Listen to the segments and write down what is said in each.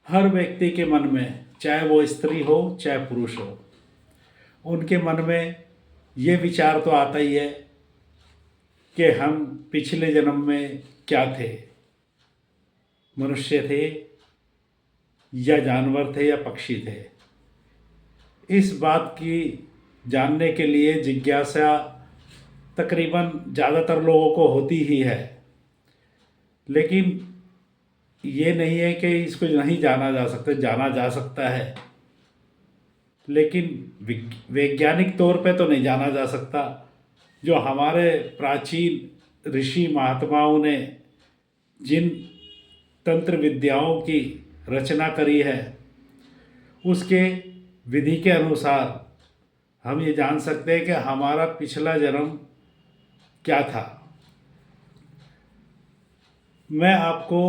हर व्यक्ति के मन में, चाहे वो स्त्री हो चाहे पुरुष हो, उनके मन में ये विचार तो आता ही है कि हम पिछले जन्म में क्या थे, मनुष्य थे या जानवर थे या पक्षी थे। इस बात की जानने के लिए जिज्ञासा तकरीबन ज़्यादातर लोगों को होती ही है, लेकिन ये नहीं है कि इसको नहीं जाना जा सकता, जाना जा सकता है, लेकिन वैज्ञानिक तौर पे तो नहीं जाना जा सकता। जो हमारे प्राचीन ऋषि महात्माओं ने जिन तंत्र विद्याओं की रचना करी है, उसके विधि के अनुसार हम ये जान सकते हैं कि हमारा पिछला जन्म क्या था। मैं आपको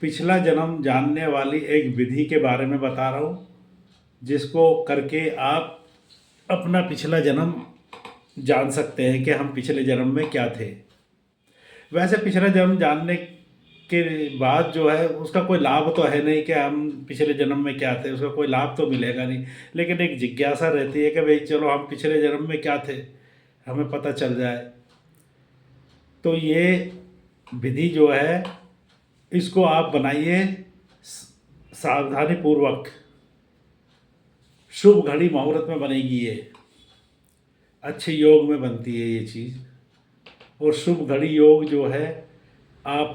पिछला जन्म जानने वाली एक विधि के बारे में बता रहा हूँ, जिसको करके आप अपना पिछला जन्म जान सकते हैं कि हम पिछले जन्म में क्या थे। वैसे पिछला जन्म जानने के बाद जो है उसका कोई लाभ तो है नहीं कि हम पिछले जन्म में क्या थे, उसका कोई लाभ तो मिलेगा नहीं, लेकिन एक जिज्ञासा रहती है कि भाई चलो हम पिछले जन्म में क्या थे, हमें पता चल जाए। तो ये विधि जो है इसको आप बनाइए सावधानी पूर्वक। शुभ घड़ी मुहूर्त में बनेगी, ये अच्छे योग में बनती है ये चीज़। और शुभ घड़ी योग जो है आप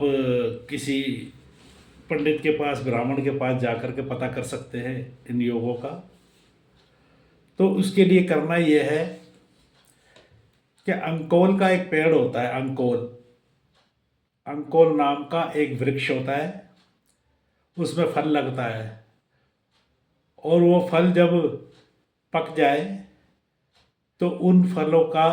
किसी पंडित के पास, ब्राह्मण के पास जाकर के पता कर सकते हैं इन योगों का। तो उसके लिए करना ये है कि अंकोल का एक पेड़ होता है, अंकोल नाम का एक वृक्ष होता है, उसमें फल लगता है, और वो फल जब पक जाए तो उन फलों का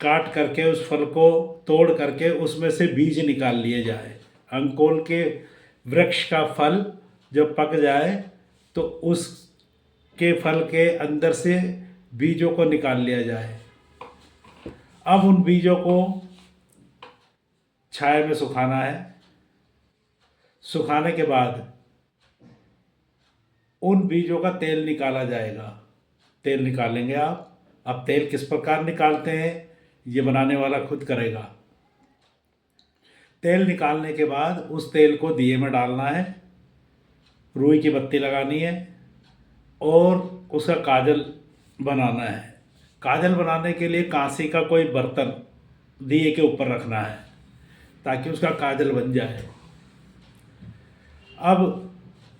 काट करके, उस फल को तोड़ करके उसमें से बीज निकाल लिए जाए। अंकोल के वृक्ष का फल जब पक जाए तो उसके फल के अंदर से बीजों को निकाल लिया जाए। अब उन बीजों को छाया में सुखाना है। सुखाने के बाद उन बीजों का तेल निकाला जाएगा। तेल निकालेंगे आप। अब तेल किस प्रकार निकालते हैं ये बनाने वाला खुद करेगा। तेल निकालने के बाद उस तेल को दिए में डालना है, रुई की बत्ती लगानी है और उसका काजल बनाना है। काजल बनाने के लिए कांसी का कोई बर्तन दिए के ऊपर रखना है ताकि उसका काजल बन जाए। अब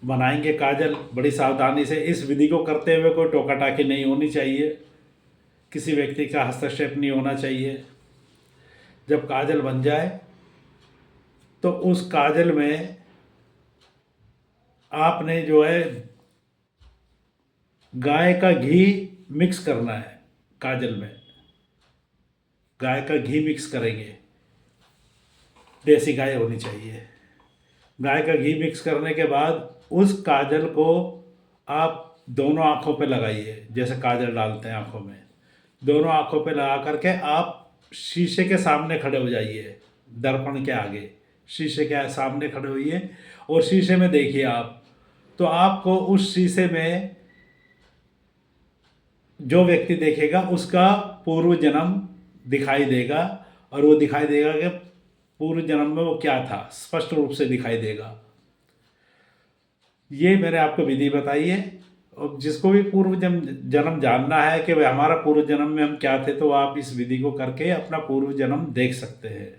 बनाएंगे काजल बड़ी सावधानी से। इस विधि को करते हुए कोई टोका टाकी नहीं होनी चाहिए, किसी व्यक्ति का हस्तक्षेप नहीं होना चाहिए। जब काजल बन जाए तो उस काजल में आपने जो है गाय का घी मिक्स करना है। काजल में गाय का घी मिक्स करेंगे, देसी गाय होनी चाहिए। गाय का घी मिक्स करने के बाद उस काजल को आप दोनों आँखों पे लगाइए। जैसे काजल डालते हैं आँखों में, दोनों आँखों पे लगा करके आप शीशे के सामने खड़े हो जाइए, दर्पण के आगे शीशे के सामने खड़े होइए और शीशे में देखिए आप। तो आपको उस शीशे में जो व्यक्ति देखेगा उसका पूर्व जन्म दिखाई देगा, और वो दिखाई देगा कि पूर्व जन्म में वो क्या था, स्पष्ट रूप से दिखाई देगा। ये मैंने आपको विधि बताई है। और जिसको भी पूर्व जन्म जानना है कि भाई हमारा पूर्व जन्म में हम क्या थे, तो आप इस विधि को करके अपना पूर्व जन्म देख सकते हैं।